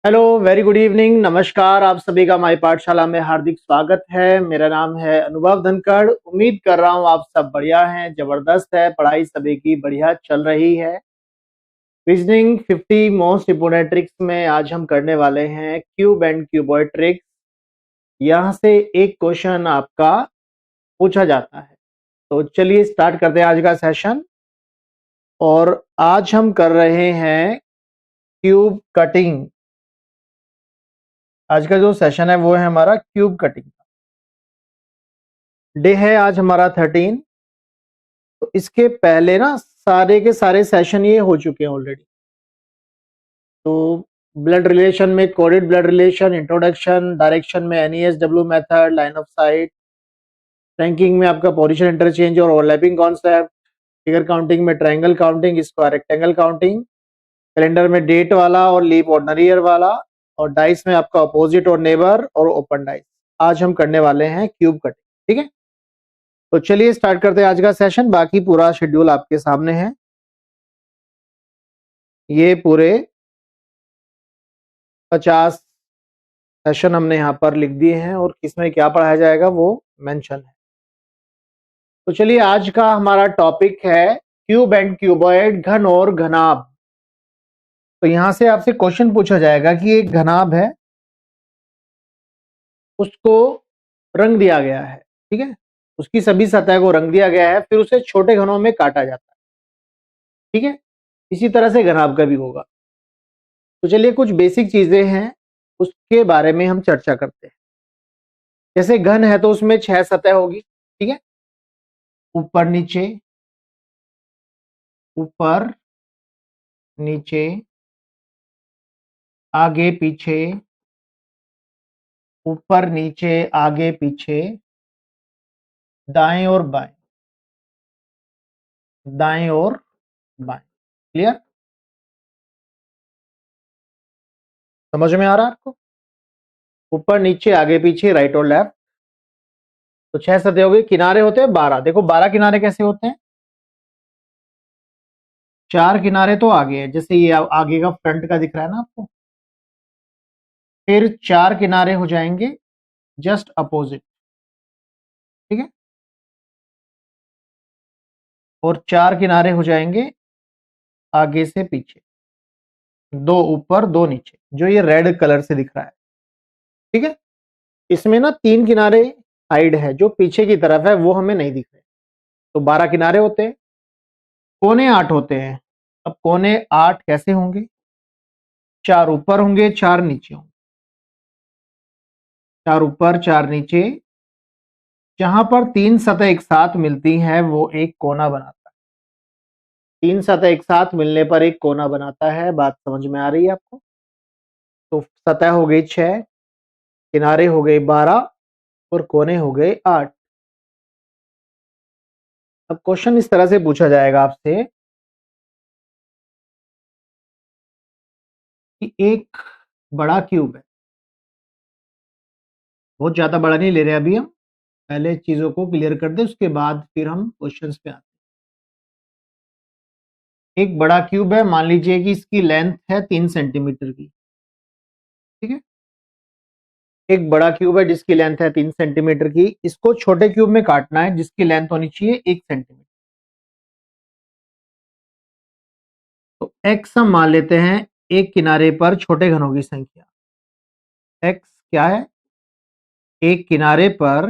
Hello, very good evening, नमस्कार। आप सभी का हमारी पाठशाला में हार्दिक स्वागत है। मेरा नाम है अनुभव धनखड़। उम्मीद कर रहा हूँ आप सब बढ़िया हैं, जबरदस्त है, पढ़ाई सभी की बढ़िया चल रही है। रीजनिंग 50 मोस्ट इंपोर्टेंट ट्रिक्स में आज हम करने वाले हैं क्यूब एंड क्यूबॉइड ट्रिक्स। यहाँ से एक क्वेश्चन आपका पूछा जाता है। तो चलिए स्टार्ट करते हैं आज का सेशन। और आज हम कर रहे हैं क्यूब कटिंग। आज का जो सेशन है वो है हमारा क्यूब कटिंग। डे है आज हमारा 13। तो इसके पहले ना सारे के सारे सेशन ये हो चुके हैं ऑलरेडी। तो ब्लड रिलेशन में coded blood relation, introduction, direction में NESW method, line of sight, ranking में आपका पोजीशन इंटरचेंज और ओवरलैपिंग कॉन्सेप्ट, फिगर काउंटिंग में triangle counting, square rectangle counting, calendar में डेट वाला और लीप ऑर्डिनरी ईयर वाला, और डाइस में आपका अपोजिट और नेबर और ओपन डाइस। आज हम करने वाले हैं क्यूब कटिंग। ठीक है, तो चलिए स्टार्ट करते हैं आज का सेशन। बाकी पूरा शेड्यूल आपके सामने है। ये पूरे 50 सेशन हमने यहाँ पर लिख दिए हैं और किसमें क्या पढ़ाया जाएगा वो मेंशन है। तो चलिए आज का हमारा टॉपिक है क्यूब एंड क्यूबॉइड, घन और घनाभ। तो यहां से आपसे क्वेश्चन पूछा जाएगा कि एक घनाभ है, उसको रंग दिया गया है। ठीक है, उसकी सभी सतह को रंग दिया गया है, फिर उसे छोटे घनों में काटा जाता है। ठीक है, इसी तरह से घनाभ का भी होगा। तो चलिए कुछ बेसिक चीजें हैं, उसके बारे में हम चर्चा करते हैं। जैसे घन है तो उसमें 6 सतह होगी। ठीक है, ऊपर नीचे, ऊपर नीचे, आगे पीछे, ऊपर नीचे, आगे पीछे, दाएं और बाएं, दाएं और बाएं। क्लियर? समझ में आ रहा है आपको? ऊपर नीचे, आगे पीछे, राइट और लेफ्ट। तो 6 सतह हो गई। किनारे होते हैं 12। देखो 12 किनारे कैसे होते हैं? 4 किनारे तो आगे है, जैसे ये आगे का फ्रंट का दिख रहा है ना आपको। फिर 4 किनारे हो जाएंगे जस्ट अपोजिट। ठीक है, और 4 किनारे हो जाएंगे आगे से पीछे, 2 ऊपर 2 नीचे, जो ये रेड कलर से दिख रहा है। ठीक है, इसमें ना 3 किनारे साइड है, जो पीछे की तरफ है, वो हमें नहीं दिख रहे। तो 12 किनारे होते हैं। कोने 8 होते हैं। अब कोने 8 कैसे होंगे? 4 ऊपर होंगे, 4 नीचे होंगे। 4 ऊपर 4 नीचे। जहां पर 3 सतह एक साथ मिलती हैं वो एक कोना बनाता है। 3 सतह एक साथ मिलने पर एक कोना बनाता है। बात समझ में आ रही है आपको? तो सतह हो गई 6, किनारे हो गए 12 और कोने हो गए 8। अब क्वेश्चन इस तरह से पूछा जाएगा आपसे कि एक बड़ा क्यूब है। बहुत ज्यादा बड़ा नहीं ले रहे अभी हम, पहले चीजों को क्लियर कर दे, उसके बाद फिर हम क्वेश्चंस पे आते हैं। एक बड़ा क्यूब है, मान लीजिए कि इसकी लेंथ है 3 सेंटीमीटर की। ठीक है, एक बड़ा क्यूब है जिसकी लेंथ है 3 सेंटीमीटर की। इसको छोटे क्यूब में काटना है जिसकी लेंथ होनी चाहिए 1 सेंटीमीटर। तो एक्स हम मान लेते हैं एक किनारे पर छोटे घनों की संख्या। एक्स क्या है? एक किनारे पर,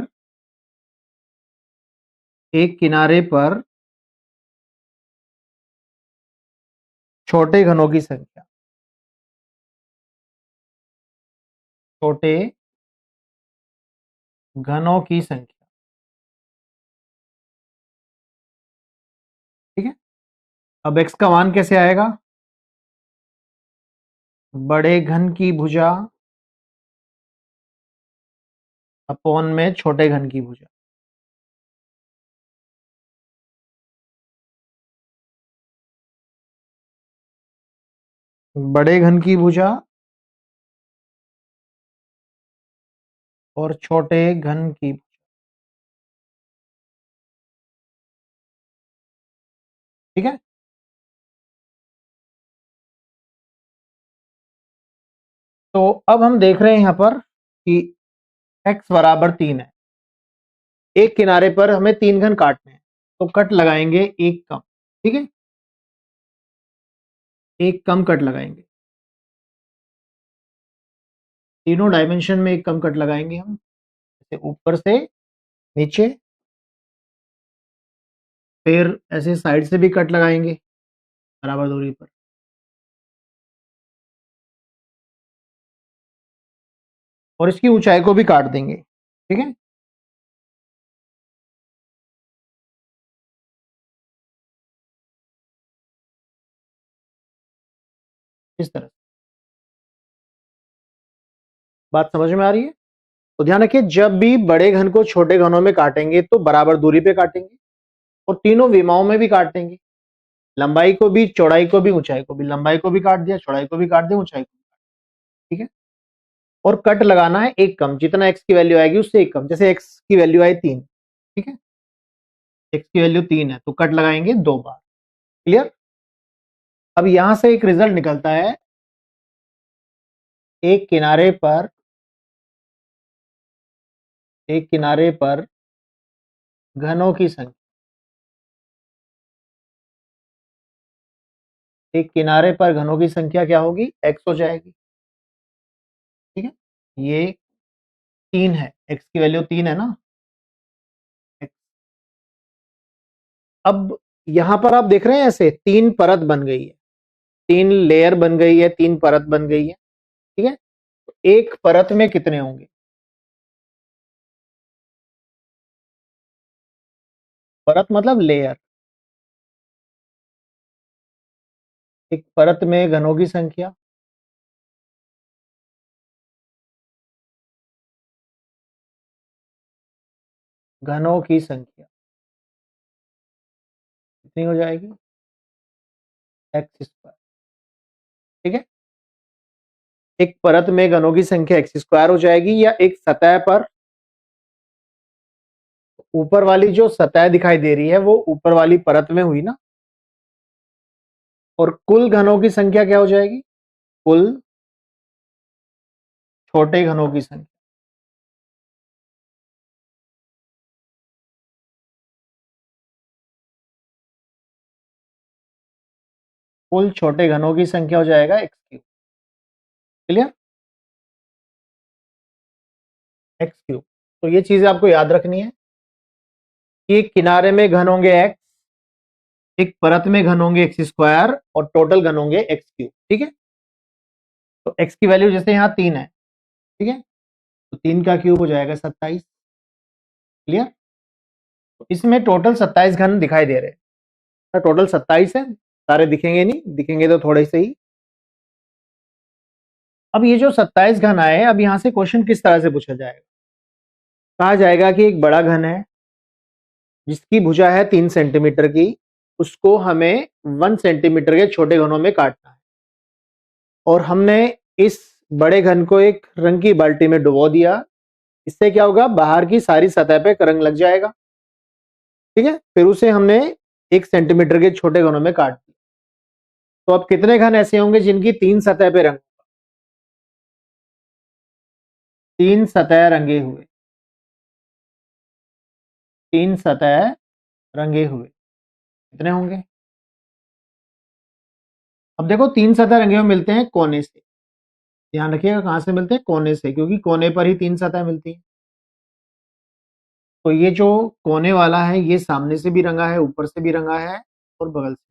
एक किनारे पर छोटे घनों की संख्या। छोटे घनों की संख्या। ठीक है, अब एक्स का मान कैसे आएगा? बड़े घन की भुजा अपॉन में छोटे घन की भुजा। बड़े घन की भुजा और छोटे घन की भुजा। ठीक है, तो अब हम देख रहे हैं यहां पर कि x बराबर 3 है। एक किनारे पर हमें 3 घन काटने हैं, तो कट लगाएंगे एक कम। ठीक है, एक कम कट लगाएंगे, तीनों डायमेंशन में एक कम कट लगाएंगे हम, जैसे ऊपर से नीचे, फिर ऐसे साइड से भी कट लगाएंगे बराबर दूरी पर। और इसकी ऊंचाई को भी काट देंगे। ठीक है, इस तरह। बात समझ में आ रही है? तो ध्यान रखिए, जब भी बड़े घन को छोटे घनों में काटेंगे तो बराबर दूरी पे काटेंगे, और तीनों विमाओं में भी काटेंगे, लंबाई को भी, चौड़ाई को भी, ऊंचाई को भी। लंबाई को भी काट दिया, चौड़ाई को भी काट दिया, ऊंचाई को भी। ठीक है, और कट लगाना है एक कम, जितना x की वैल्यू आएगी उससे एक कम। जैसे x की वैल्यू आई 3, ठीक है, x की वैल्यू 3 है, तो कट लगाएंगे 2 बार। क्लियर? अब यहां से एक रिजल्ट निकलता है, एक किनारे पर, एक किनारे पर घनों की संख्या, एक किनारे पर घनों की संख्या क्या होगी? x हो जाएगी। ठीक है, ये 3 है, x की वैल्यू 3 है ना। X। अब यहां पर आप देख रहे हैं ऐसे 3 परत बन गई है, 3 लेयर बन गई है, 3 परत बन गई है। ठीक है, तो एक परत में कितने होंगे? परत मतलब लेयर। एक परत में घनों की संख्या, घनों की संख्या कितनी हो जाएगी? X square. ठीक है, एक परत में घनों की संख्या एक्स स्क्वायर हो जाएगी, या एक सतह पर, ऊपर वाली जो सतह दिखाई दे रही है वो ऊपर वाली परत में हुई ना। और कुल घनों की संख्या क्या हो जाएगी? कुल छोटे घनों की संख्या। कुल छोटे घनों की संख्या हो जाएगा x cube. Clear? X cube. तो ये चीजें आपको याद रखनी है कि एक किनारे में घन होंगे एक्स, एक परत में घन होंगे एक्स स्क्वायर, और टोटल घन होंगे एक्स क्यूब। ठीक है, तो एक्स की वैल्यू जैसे यहाँ 3 है, ठीक है, तो 3 का क्यूब हो जाएगा 27। क्लियर? तो इसमें टोटल 27 घन दिखाई दे रहे हैं, टोटल 27 है। सारे दिखेंगे नहीं, दिखेंगे तो थोड़े से ही। अब ये जो 27 घन आए, अब यहां से क्वेश्चन किस तरह से पूछा जाएगा? कहा जाएगा कि एक बड़ा घन है जिसकी भुजा है 3 सेंटीमीटर की, उसको हमें 1 सेंटीमीटर के छोटे घनों में काटना है, और हमने इस बड़े घन को एक रंग की बाल्टी में डुबो दिया। इससे क्या होगा? बाहर की सारी सतह पे रंग लग जाएगा। ठीक है, फिर उसे हमने 1 सेंटीमीटर के छोटे घनों में काट दिया। तो अब कितने घन ऐसे होंगे जिनकी 3 सतह पे रंग, 3 सतह रंगे हुए, 3 सतह रंगे हुए कितने होंगे? अब देखो, 3 सतह रंगे हुए मिलते हैं कोने से। ध्यान रखिएगा, कहां से मिलते हैं? कोने से, क्योंकि कोने पर ही 3 सतह मिलती है। तो ये जो कोने वाला है ये सामने से भी रंगा है, ऊपर से भी रंगा है, और बगल से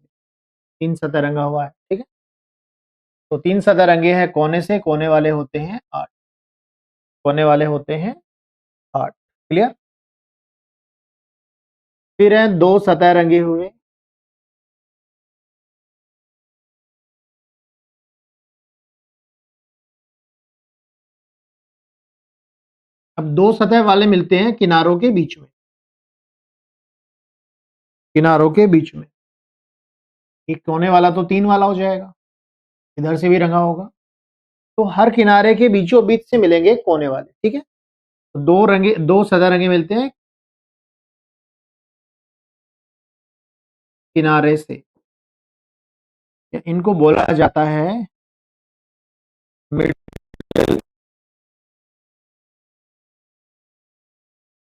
3 सतह रंगा हुआ है। ठीक है, तो 3 सतह रंगे हैं कोने से, कोने वाले होते हैं 8, कोने वाले होते हैं 8। क्लियर? फिर है 2 सतह रंगे हुए, अब 2 सतह वाले मिलते हैं किनारों के बीच में, किनारों के बीच में। एक कोने वाला तो 3 वाला हो जाएगा, इधर से भी रंगा होगा, तो हर किनारे के बीचों बीच से मिलेंगे कोने वाले। ठीक है, तो 2 सतह रंगे मिलते हैं किनारे से, इनको बोला जाता है मिड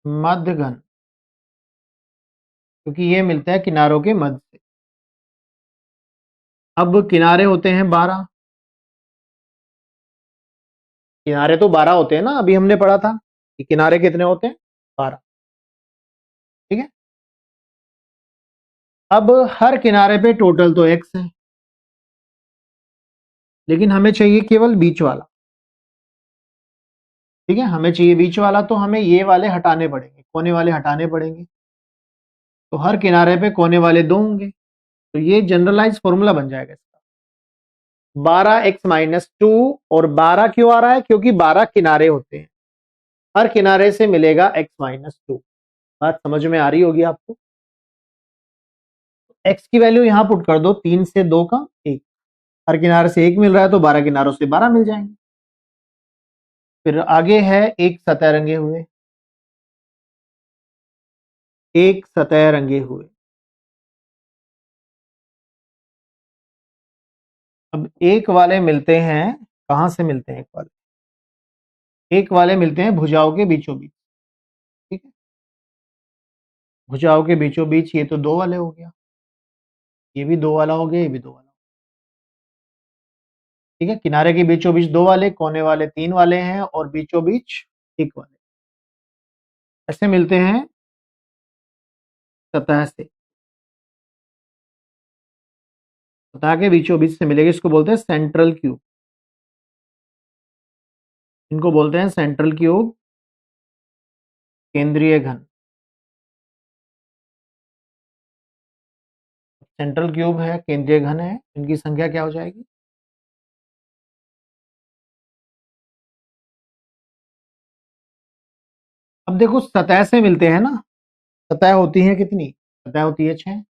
मध्यघन, क्योंकि ये मिलता है किनारों के मध्य से। अब किनारे होते हैं 12, किनारे तो 12 होते हैं ना, अभी हमने पढ़ा था कि किनारे कितने होते हैं, 12। ठीक है, अब हर किनारे पे टोटल तो x है, लेकिन हमें चाहिए केवल बीच वाला। ठीक है, हमें चाहिए बीच वाला, तो हमें ये वाले हटाने पड़ेंगे, कोने वाले हटाने पड़ेंगे। तो हर किनारे पे कोने वाले 2 होंगे, तो ये जनरलाइज फॉर्मूला बन जाएगा इसका, 12x-2। और 12 क्यों आ रहा है, क्योंकि 12 किनारे होते हैं, हर किनारे से मिलेगा x-2। बात समझ में आ रही होगी आपको। x की वैल्यू यहां पुट कर दो, 3 से 2 का 1, हर किनारे से 1 मिल रहा है तो 12 किनारों से 12 मिल जाएंगे। फिर आगे है एक सतह रंगे हुए, एक सतह रंगे हुए। अब एक वाले मिलते हैं, कहां से मिलते हैं, एक वाले मिलते हैं भुजाओं के बीचों बीच। ठीक है, भुजाओं के बीचों बीच ये तो 2 वाले हो गया, ये भी 2 वाला हो गया, ये भी 2 वाला। ठीक है, किनारे के बीचों बीच 2 वाले, कोने वाले 3 वाले हैं, और बीचों बीच 1 वाले। ऐसे मिलते हैं सतह से, सतह के बीचों बीच से मिलेगा, इसको बोलते हैं सेंट्रल क्यूब, इनको बोलते हैं सेंट्रल क्यूब, केंद्रीय घन। सेंट्रल क्यूब है, केंद्रीय घन है, इनकी संख्या क्या हो जाएगी, अब देखो सतह से मिलते हैं ना, सतह होती है कितनी, सतह होती है 6,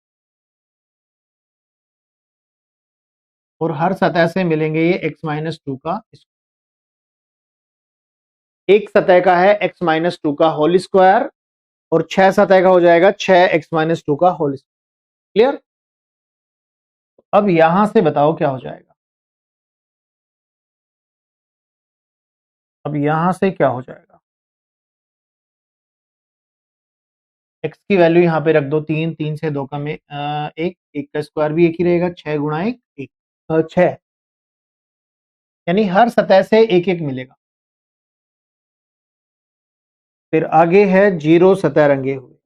और हर सतह से मिलेंगे ये x-2 का, एक सतह का है x-2 का होल स्क्वायर, और 6 सतह का हो जाएगा 6x-2 का होल स्क्वायर। क्लियर। अब यहां से बताओ क्या हो जाएगा, अब यहां से क्या हो जाएगा, x की वैल्यू यहां पे रख दो 3, 3 से 2 का में 1, 1 का स्क्वायर भी 1 ही रहेगा, 6 गुणा 1 1, 6, यानी हर सतह से 1 1 मिलेगा। फिर आगे है 0 सतह रंगे हुए,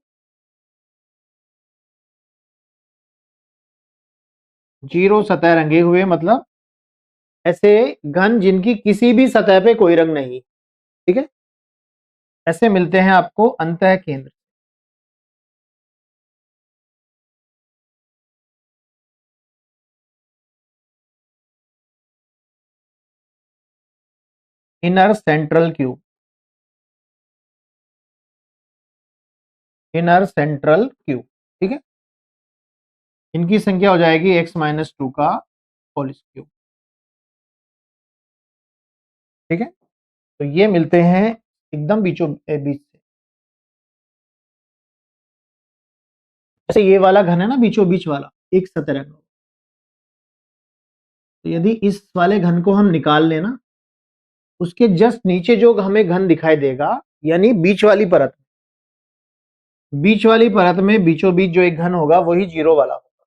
0 सतह रंगे हुए मतलब ऐसे घन जिनकी किसी भी सतह पे कोई रंग नहीं। ठीक है, ऐसे मिलते हैं आपको अंतः केंद्र, inner central cube, inner central cube. ठीक है, इनकी संख्या हो जाएगी x-2 का होल क्यूब। ठीक है, तो ये मिलते हैं एकदम बीचों बीच से, जैसे ये वाला घन है ना बीचों बीच वाला, एक सतह रंगा, तो यदि इस वाले घन को हम निकाल लेना, उसके जस्ट नीचे जो हमें घन दिखाई देगा, यानी बीच वाली परत, बीच वाली परत में बीचों बीच जो एक घन होगा वही 0 वाला होगा,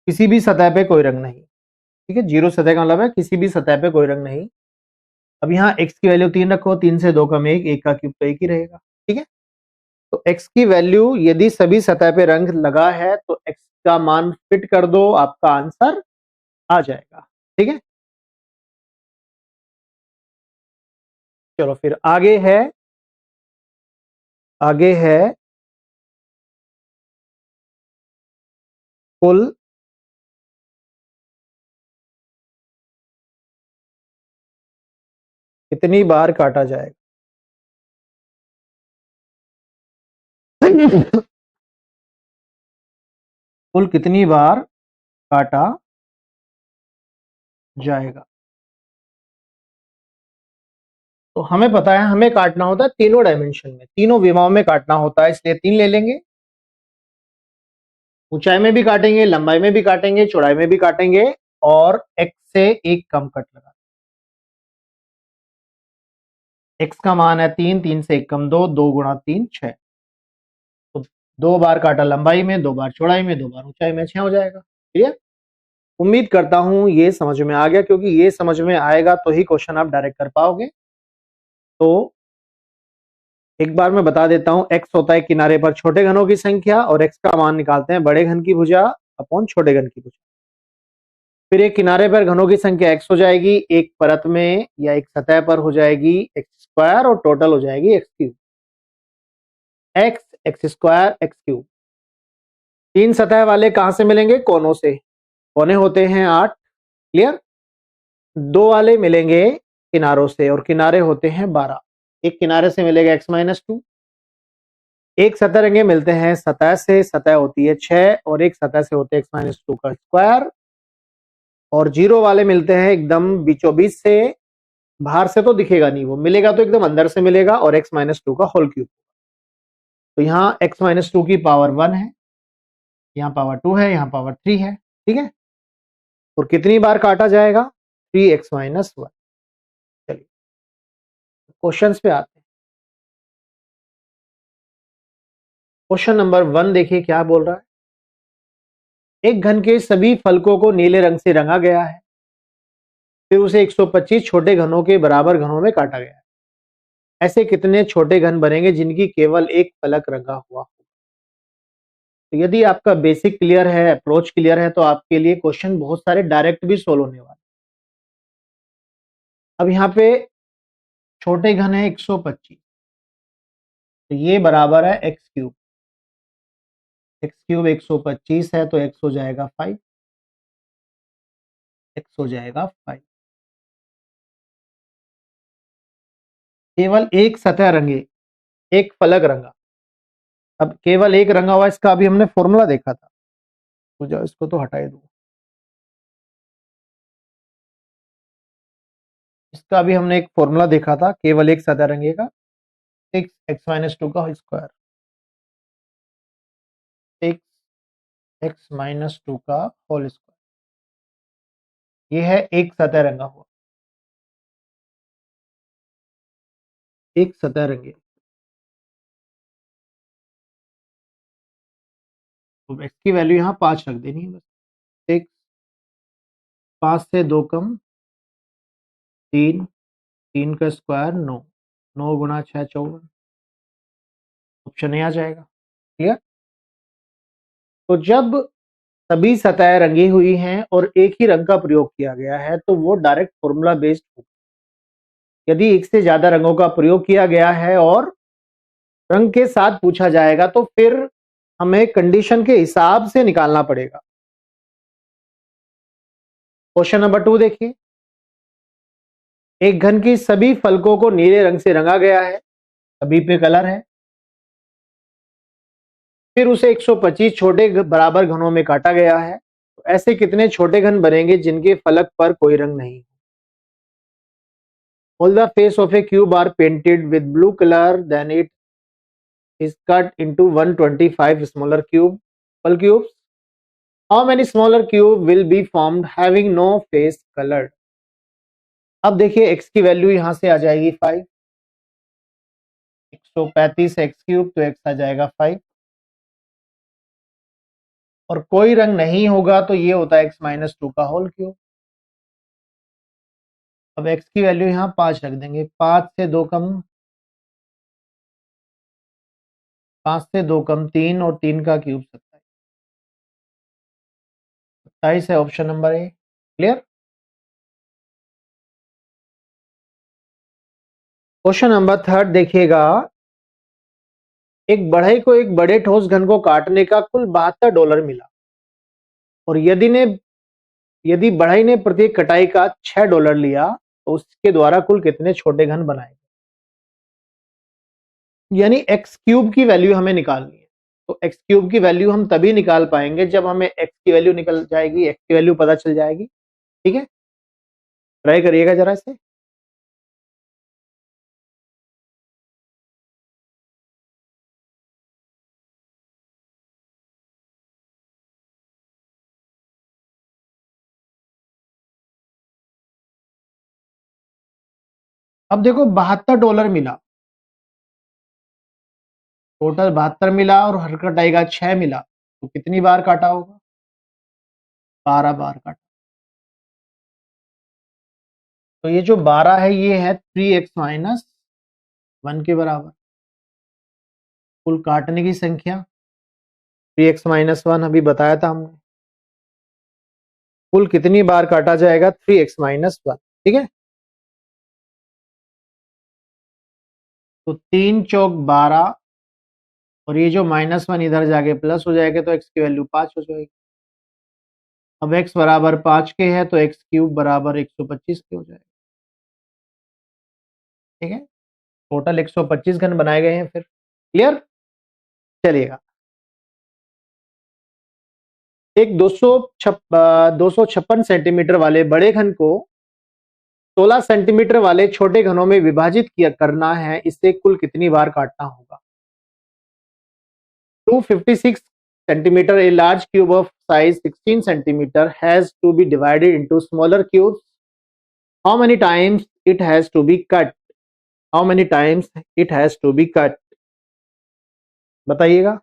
किसी भी सतह पे कोई रंग नहीं। ठीक है, 0 सतह का मतलब है किसी भी सतह पे कोई रंग नहीं। अब यहाँ x की वैल्यू 3 रखो, 3 से 2 का में 1, 1 का क्यूब तो 1 ही रहेगा। ठीक है, तो x की वैल्यू यदि सभी सतह पे रंग लगा है तो x का मान फिट कर दो, आपका आंसर आ जाएगा। ठीक है, चलो फिर आगे है, आगे है कुल कितनी बार काटा जाएगा। कुल कितनी बार काटा जाएगा, तो हमें पता है हमें काटना होता है तीनों डायमेंशन में, तीनों विमाओं में काटना होता है, इसलिए 3 ले लेंगे। ऊंचाई में भी काटेंगे, लंबाई में भी काटेंगे, चौड़ाई में भी काटेंगे, और x से एक कम कट लगा। x का मान है 3, 3 से 1 कम 2, 2 गुणा 3 6। तो 2 बार काटा लंबाई में, 2 बार चौड़ाई में, 2 बार ऊंचाई में, 6 हो जाएगा। क्लियर? उम्मीद करता हूं ये समझ में आ गया, क्योंकि ये समझ में आएगा तो ही क्वेश्चन आप डायरेक्ट कर पाओगे। तो एक बार मैं बता देता हूं, x होता है किनारे पर छोटे घनों की संख्या, और x का मान निकालते हैं बड़े घन की भुजा अपॉन छोटे घन की भुजा। फिर एक किनारे पर घनों की संख्या x हो जाएगी, एक परत में या एक सतह पर हो जाएगी x स्क्वायर, और टोटल हो जाएगी x cube. x square x cube. तीन सतह वाले कहां से मिलेंगे? कोनों से। कोने होते हैं 8। क्लियर? दो वाले मिलेंगे किनारों से, और किनारे होते हैं 12। एक किनारे से मिलेगा x-2। एक सतरंगे मिलते हैं सतह से, सतह होती है 6, और एक सतह से होते हैं x-2 का स्क्वायर। और जीरो वाले मिलते हैं एकदम बीचों बीच से, बाहर से तो दिखेगा नहीं, वो मिलेगा तो एकदम अंदर से मिलेगा, और x-2 का होल क्यूब। तो यहाँ x-2 की पावर 1 है, यहाँ पावर 2 है, यहाँ पावर 3 है। ठीक है? और कितनी बार काटा जाएगा? 3x-1। चलिए क्वेश्चंस पे आते हैं। क्वेश्चन नंबर 1 देखिए क्या बोल रहा है। एक घन के सभी फलकों को नीले रंग से रंगा गया है, फिर उसे 125 छोटे घनों के बराबर घनों में काटा गया है। ऐसे कितने छोटे घन बनेंगे जिनकी केवल एक फलक रंगा हुआ हो? तो यदि आपका बेसिक क्लियर है, अप्रोच क्लियर है, तो आपके लिए क्वेश्चन बहुत सारे डायरेक्ट भी सोल्व होने वाले। अब यहाँ पे छोटे घन है 125, तो ये बराबर है एक्स क्यूब। एक्स क्यूब 125 है, तो एक्स हो जाएगा 5। एक्स हो जाएगा 5। केवल एक सतह रंगे, एक फलक रंगा। अब केवल एक रंगा हुआ, इसका अभी हमने फॉर्मूला देखा था, तो जाओ इसको तो हटा ही दो। इसका भी हमने एक फॉर्मूला देखा था, केवल एक सतह रंगेगा 6x-2 का होल स्क्वायर। 6x-2 का होल स्क्वायर, ये है एक सतह रंगा हुआ, एक सतह रंगे। तो x की वैल्यू यहाँ 5 रख देनी है बस। 6, 5 से 2 कम 3, 3 का स्क्वायर 9, 9 गुणा 6 54। ऑप्शन ए आ जाएगा। क्लियर? तो जब सभी सतह रंगी हुई हैं और एक ही रंग का प्रयोग किया गया है, तो वो डायरेक्ट फॉर्मूला बेस्ड होगा। यदि एक से ज्यादा रंगों का प्रयोग किया गया है और रंग के साथ पूछा जाएगा, तो फिर हमें कंडीशन के हिसाब से निकालना पड़ेगा। क्वेश्चन नंबर 2 देखिए। एक घन की सभी फलकों को नीले रंग से रंगा गया है, सभी पे कलर है, फिर उसे 125 छोटे बराबर घनों में काटा गया है। तो ऐसे कितने छोटे घन बनेंगे जिनके फलक पर कोई रंग नहीं? All the face of a cube are painted with blue color, then it is cut into 125 smaller full cubes. How many smaller cube will be formed having no face colored? अब देखिए x की value यहां से आ जाएगी 5। 135 x cube, तो x आ जाएगा 5। और कोई रंग नहीं होगा तो ये होता है x-2 का होल क्यूब। अब x की वैल्यू यहाँ 5 रख देंगे। 5 से 2 कम 3, और 3 का क्यूब 27। 27 है option number A. Clear? Question number 3 देखिएगा। एक बढ़ई को एक बड़े ठोस घन को काटने का कुल $72 मिला, और यदि बढ़ई ने प्रत्येक कटाई का $6 लिया, तो उसके द्वारा कुल कितने छोटे घन बनाए? यानी एक्स क्यूब की वैल्यू हमें निकालनी है। तो एक्स क्यूब की वैल्यू हम तभी निकाल पाएंगे जब हमें एक्स की वैल्यू निकल जाएगी, एक्स की वैल्यू पता चल जाएगी। ठीक है? ट्राई करिएगा जरा इसे। अब देखो $72 मिला, टोटल 72 मिला और हरकत आएगा 6 मिला, तो कितनी बार काटा होगा? 12 बार काटा। तो ये जो 12 है ये है 3x माइनस 1 के बराबर। कुल काटने की संख्या 3x माइनस 1 अभी बताया था हमने। कुल कितनी बार काटा जाएगा? 3x minus 1। ठीक है, तो 3 चौक 12 और ये जो -1 इधर जाके प्लस हो जाएगा, तो x की वैल्यू 5 हो जाएगी। अब x बराबर 5 के है तो x क्यूब बराबर 125 के हो जाएगा। ठीक है, टोटल 125 घन बनाए गए हैं। फिर क्लियर? चलिएगा, एक 256 सेंटीमीटर वाले बड़े घन को 16 सेंटीमीटर वाले छोटे घनों में विभाजित किया करना है, इसे कुल कितनी बार काटना होगा? 256 centimeter, a large cube of size 16 centimeter has to be divided into smaller cubes. How many times it has to be cut? How many times it has to be cut? बताइएगा।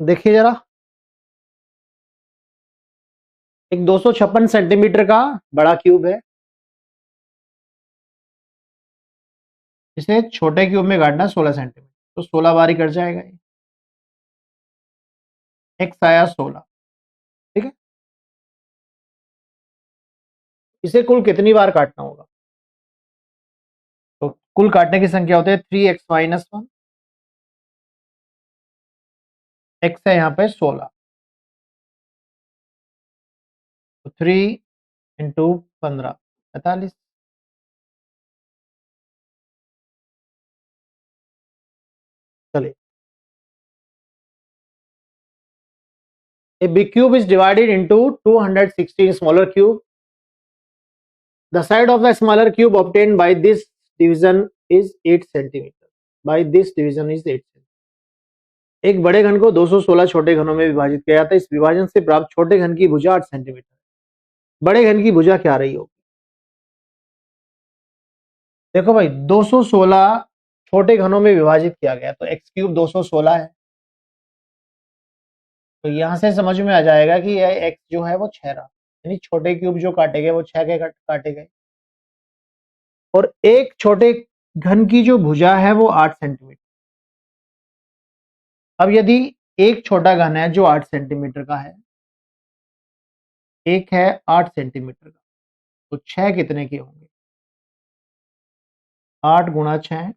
देखिए जरा, एक 256 सेंटीमीटर का बड़ा cube है, इसे छोटे cube में काटना 16 सेंटीमीटर, तो 16 बार ही कट जाएगा ये। एक्स आया 16। ठीक है, इसे कुल कितनी बार काटना होगा? तो कुल काटने की संख्या होती है 3x माइनस 1। एक्स है यहाँ पे 16, तो 3 इंटू 15 45। चलिए, a big cube is divided into 216 smaller cube. The side of the smaller cube obtained by this division is 8 centimeter. By this division is 8 centimeter. एक बड़े घन को 216 छोटे घनों में विभाजित किया जाता है, इस विभाजन से प्राप्त छोटे घन की भुजा 8 सेंटीमीटर। बड़े घन की भुजा क्या रही होगी? देखो भाई, 216 छोटे घनों में विभाजित किया गया, तो एक्स क्यूब 216 है, तो यहां से समझ में आ जाएगा कि यह एक्स जो है वो 6 रहा, यानी छोटे क्यूब जो काटे गए वो 6 के काटे गए, और एक छोटे घन की जो भुजा है वो 8 सेंटीमीटर। अब यदि एक छोटा घन है जो 8 सेंटीमीटर का है, एक है 8 सेंटीमीटर का, तो 6 कितने के होंगे? 8 गुणा 6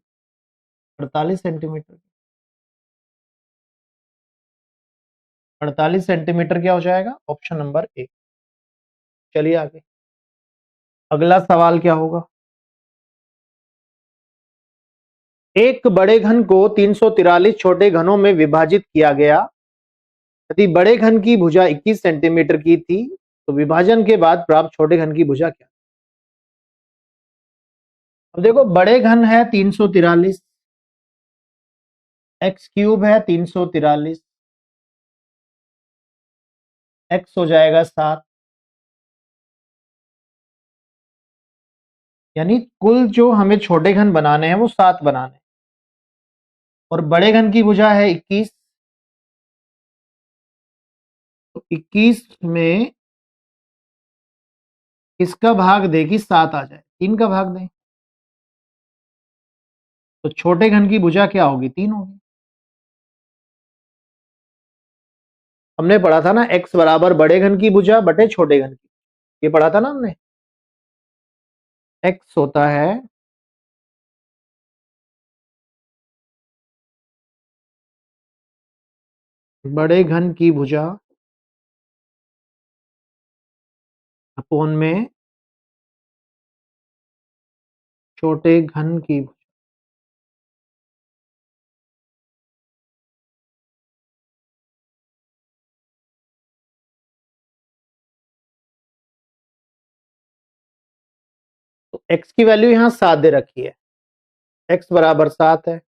48 सेंटीमीटर। 48 सेंटीमीटर क्या हो जाएगा? Option number A. चलिए आगे, अगला सवाल क्या होगा? एक बड़े घन को 343 छोटे घनों में विभाजित किया गया, यदि बड़े घन की भुजा 21 सेंटीमीटर की थी, तो विभाजन के बाद प्राप्त छोटे घन की भुजा क्या? अब देखो, बड़े घन है 343, एक्स क्यूब है 343, एक्स हो जाएगा 7, यानी कुल जो हमें छोटे घन बनाने हैं वो 7 बनाने हैं, और बड़े घन की भुजा है 21, तो 21 में किसका भाग दे कि 7 आ जाए? 3 का भाग दें, तो छोटे घन की भुजा क्या होगी? 3 होगी। हमने पढ़ा था ना, x बराबर बड़े घन की भुजा बटे छोटे घन की, ये पढ़ा था ना हमने। x होता है बड़े घन की भुजा अपोन में छोटे घन की भुजा। तो x की वैल्यू यहां 7 दे रखी है, x बराबर 7 है,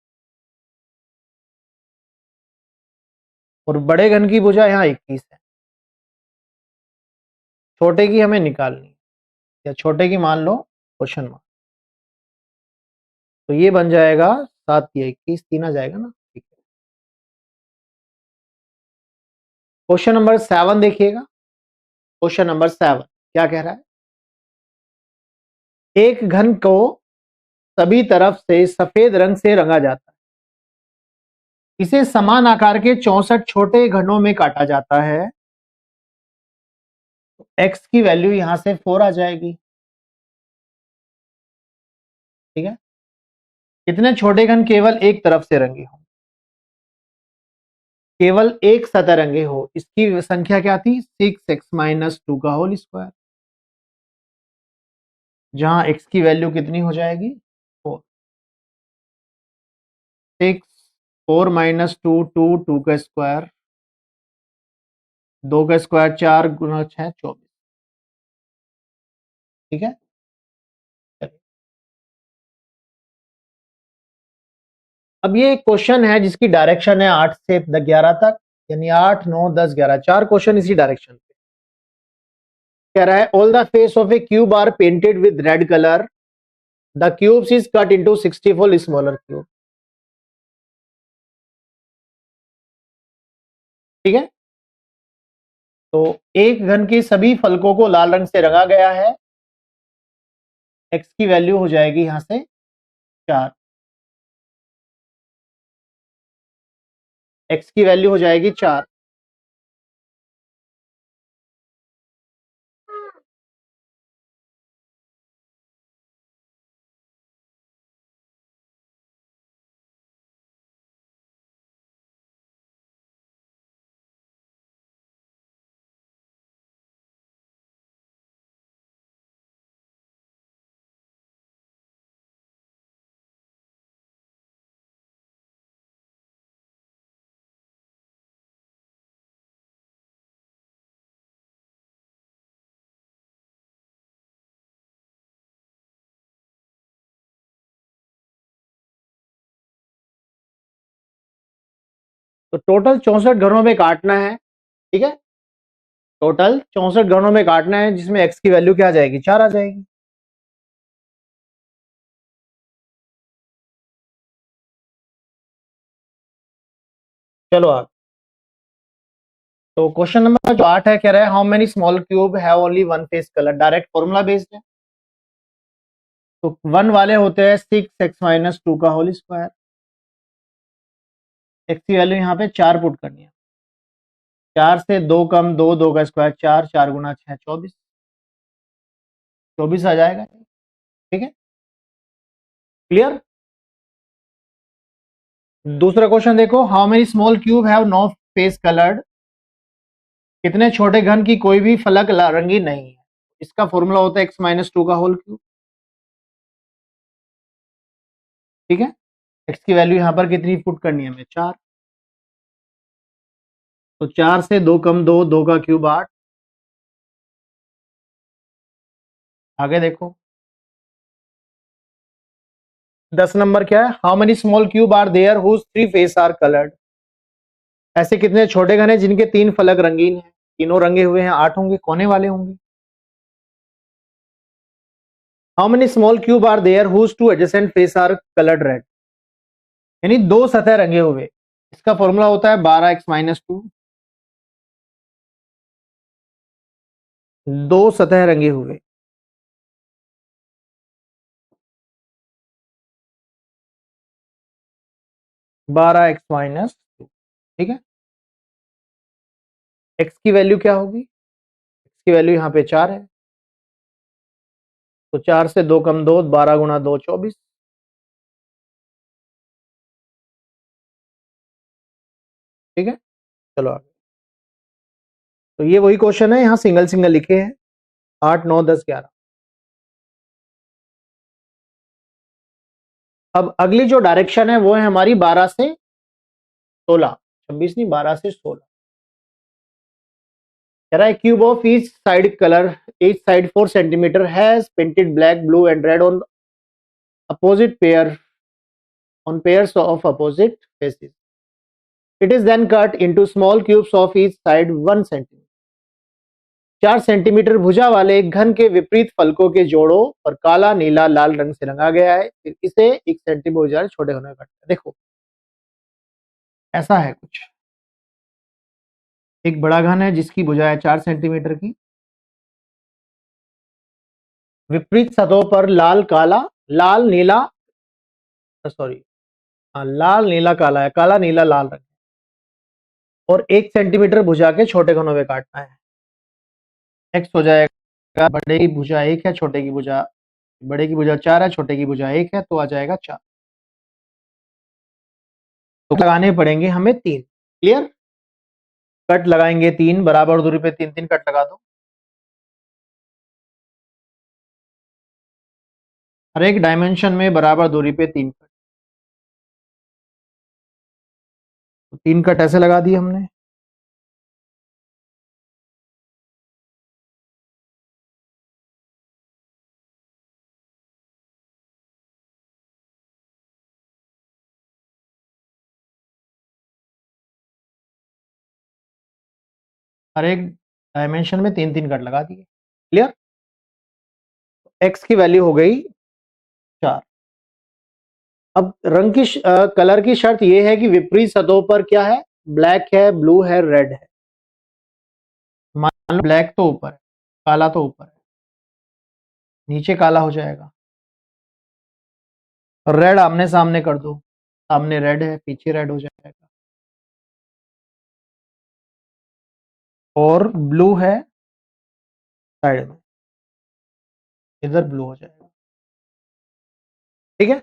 और बड़े घन की भुजा यहां 21 है। छोटे की हमें निकालनी है, या छोटे की मान लो क्वेश्चन मार्क। तो ये बन जाएगा 7 या 21, 3 आ जाएगा ना। ठीक है, क्वेश्चन नंबर 7 देखिएगा। क्वेश्चन नंबर 7 क्या कह रहा है? एक घन को सभी तरफ से सफेद रंग से रंगा जाता है, इसे समान आकार के 64 छोटे घनों में काटा जाता है। तो x की वैल्यू यहां से 4 आ जाएगी। ठीक है, कितने छोटे घन केवल एक तरफ से रंगे हों, केवल एक सतह रंगे हो, इसकी संख्या क्या थी? 6x - 2 का होल स्क्वायर, जहां x की वैल्यू कितनी हो जाएगी? 4। 6 4 - 2 2 2 का स्क्वायर, 2 का स्क्वायर 4 गुना 6 24। ठीक है, चलिए। अब ये क्वेश्चन है जिसकी डायरेक्शन है 8 से 11 तक, यानी 8 9 10 11, 4 क्वेश्चन इसी डायरेक्शन पे। कह रहा है all the face of a cube are painted with red colour, the cubes is cut into 64 smaller cube. ठीक है, तो एक घन के सभी फलकों को लाल रंग से रंगा गया है, x की वैल्यू हो जाएगी यहां से 4, x की वैल्यू हो जाएगी 4। तो टोटल 64 घरों में काटना है। ठीक है, टोटल 64 घरों में काटना है, जिसमें x की वैल्यू क्या आ जाएगी? 4 आ जाएगी। चलो आगे। तो क्वेश्चन नंबर जो 8 है, कह रहा है how many small cube have only one face colour. Direct formula based है, तो 1 वाले होते हैं 6x - 2 का होल स्क्वायर। x की वैल्यू यहाँ पे 4 पुट करनी है, 4 से 2 कम 2, 2 का स्क्वायर 4, 4 गुना 6 24, 24 आ जाएगा। ठीक है, क्लियर। दूसरा क्वेश्चन देखो, how many small cube have no face coloured. कितने छोटे घन की कोई भी फलक रंगीन नहीं है, इसका फॉर्मूला होता है x - 2 का होल क्यूब। ठीक है, x की वैल्यू यहां पर कितनी पुट करनी है हमें? 4। तो 4 से 2 कम 2, 2 का क्यूब 8। आगे देखो 10 नंबर क्या है? How many small cube are there whose 3 face are coloured. ऐसे कितने छोटे घन है जिनके 3 फलक रंगीन है, तीनों रंगे हुए हैं? 8 होंगे, कोने वाले होंगे। How many small cube are there whose 2 adjacent face are coloured red. यानी 2 सतह रंगे हुए, इसका फॉर्मूला होता है 12x - 2। 2 सतह रंगे हुए, 12x - 2। ठीक है, x की वैल्यू क्या होगी? x की वैल्यू यहाँ पे 4 है, तो 4 से 2 कम 2, 12 गुना 2 24। ठीक है, चलो आगे। तो ये वही क्वेश्चन है, यहाँ सिंगल सिंगल लिखे हैं 8 9 10 11। अब अगली जो डायरेक्शन है वो है हमारी 12 से 16, 26 नहीं 12 से 16। कह रहा है cube of each side colour, each side 4 centimetre has painted black blue and red on opposite pair on pairs of opposite faces. It is then cut into small cubes of each side 1 cm. 4 centimetre भुजा वाले एक घन के विपरीत फलकों के जोड़ों पर काला नीला लाल रंग से रंगा गया है। फिर इसे 1 सेंटीमीटर छोटे होने में काटना। देखो ऐसा है कुछ, एक बड़ा घन है जिसकी भुजा है 4 सेंटीमीटर की, विपरीत सतहों पर लाल काला, लाल नीला, सॉरी लाल नीला काला है, काला नीला लाल रंग, और 1 सेंटीमीटर भुजा के छोटे घनों में काटना है। एक्स हो जाएगा, बड़े की भुजा 1 है, छोटे की भुजा, बड़े की भुजा 4 है, छोटे की भुजा 1 है, तो आ जाएगा 4। तो लगाने पड़ेंगे हमें 3। क्लियर? कट लगाएंगे 3, बराबर दूरी पे 3 3 कट लगा दो। हर एक डायमेंशन में बराबर दूरी पे 3 कट, तो 3 कट ऐसे लगा दिए हमने। हर एक डायमेंशन में 3 3 कट लगा दिए। क्लियर? एक्स की वैल्यू हो गई 4। अब रंग की कलर की शर्त यह है कि विपरीत सतहों पर क्या है, ब्लैक है, ब्लू है, रेड है। मान लो ब्लैक तो ऊपर है, काला तो ऊपर है, नीचे काला हो जाएगा। रेड आमने सामने कर दो, सामने रेड है, पीछे रेड हो जाएगा। और ब्लू है साइड में, इधर ब्लू हो जाएगा। ठीक है?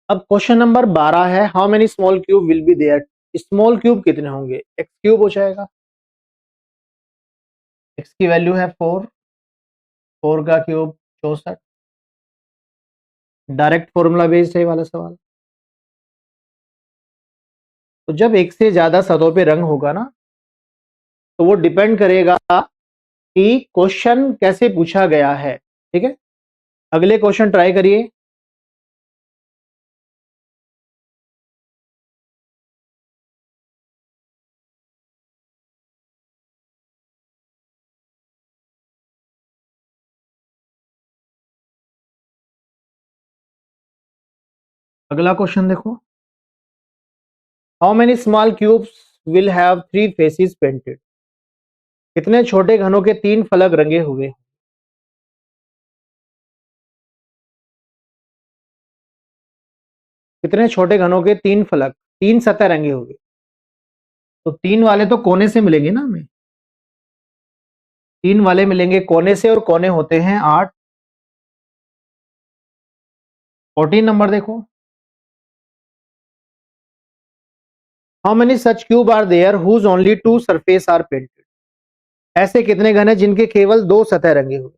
अब क्वेश्चन नंबर 12 है, how many small cube will be there. Small cube कितने होंगे, एक्स क्यूब हो जाएगा। एक्स की वैल्यू है 4, 4 का क्यूब 64। डायरेक्ट फॉर्मूला बेस्ड है वाला सवाल। तो जब एक से ज्यादा सतहों पे रंग होगा ना, तो वो डिपेंड करेगा कि क्वेश्चन कैसे पूछा गया है। ठीक है? अगले क्वेश्चन ट्राई करिए। अगला क्वेश्चन देखो, how many small cubes will have 3 faces painted. कितने छोटे घनों के 3 फलक रंगे हुए। कितने छोटे घनों के 3 फलक, 3 सतह रंगे हुए। तो 3 वाले तो कोने से मिलेंगे ना हमें, 3 वाले मिलेंगे कोने से, और कोने होते हैं 8। 14 नंबर देखो, how many such cube are there whose only 2 surface are painted. ऐसे कितने घन है जिनके केवल 2 सतह रंगे हुए।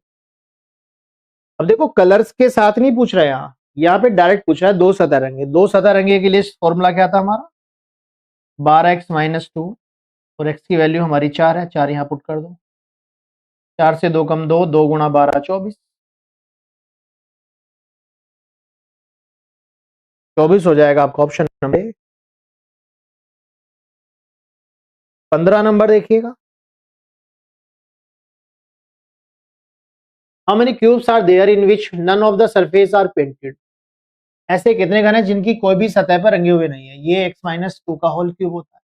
अब देखो कलर्स के साथ नहीं पूछ रहा है, यहाँ पे डायरेक्ट पूछ रहा है 2 सतह रंगे। 2 सतह रंगे के लिए फॉर्मूला क्या था हमारा, 12x - 2, और x की वैल्यू हमारी 4 है, 4 यहाँ पुट कर दो। 4 से 2 कम 2, 2 गुणा 12 24, 24 हो जाएगा आपका ऑप्शन नंबर। 15 नंबर देखिएगा, how many cubes are there in which none of the surface are painted. ऐसे कितने घन है जिनकी कोई भी सतह पर रंगे हुए नहीं है। ये x - 2 का होल क्यूब होता है।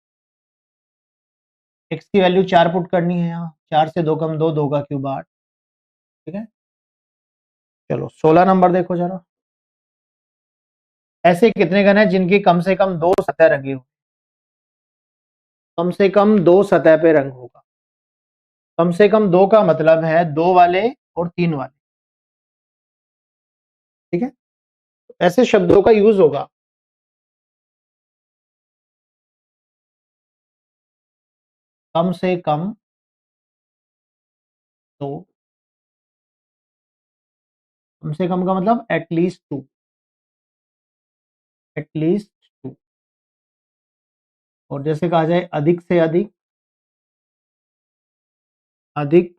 x की वैल्यू 4 पुट करनी है यहाँ, 4 से 2 कम 2, 2 का क्यूब 8। ठीक है? चलो 16 नंबर देखो जरा, ऐसे कितने घन है जिनकी कम से कम 2 सतह रंगी हो। कम से कम 2 सतह पे रंग होगा। कम से कम 2 का मतलब है 2 वाले और 3 वाले। ठीक है? ऐसे शब्दों का यूज होगा। कम से कम 2, कम से कम का मतलब एटलीस्ट 2, एटलीस्ट 2। और जैसे कहा जाए अधिक से अधिक, अधिक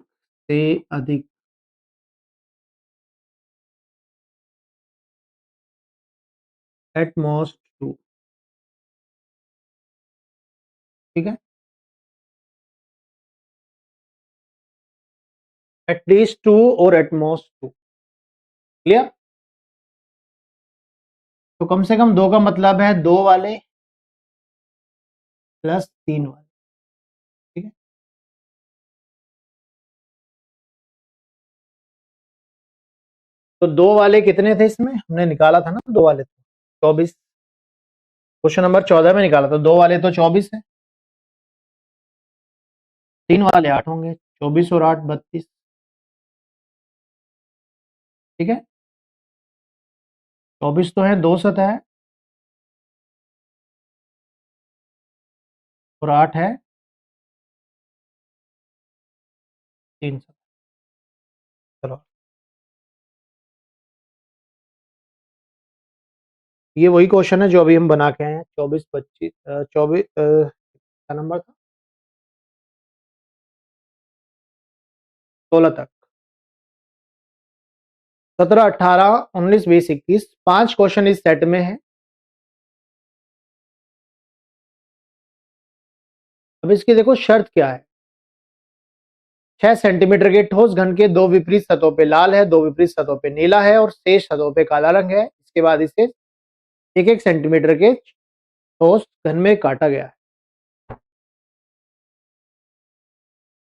से अधिक, एट मोस्ट 2। ठीक है, एटलीस्ट 2 और एट मोस्ट 2। क्लियर? तो कम से कम 2 का मतलब है 2 वाले प्लस 3 वाले। ठीक है, तो 2 वाले कितने थे इसमें, हमने निकाला था ना 2 वाले थे 24। क्वेश्चन नंबर 14 में निकाला था, 2 वाले तो 24 है, 3 वाले 8 होंगे, 24 और 8 32। ठीक है, 24 तो है 2 सतह और 8 है 3 सतह। चलो, ये वही क्वेश्चन है जो अभी हम बना के आए हैं, 24 25 24 क्या नंबर था, 16 तक। 17 18 19 20 21 5 क्वेश्चन इस सेट में है। अब इसकी देखो शर्त क्या है, 6 सेंटीमीटर के ठोस घन के 2 विपरीत सतहों पे लाल है, 2 विपरीत सतहों पे नीला है और शेष सतहों पे काला रंग है। इसके बाद इसे 1-1 सेंटीमीटर के ठोस घन में काटा गया है।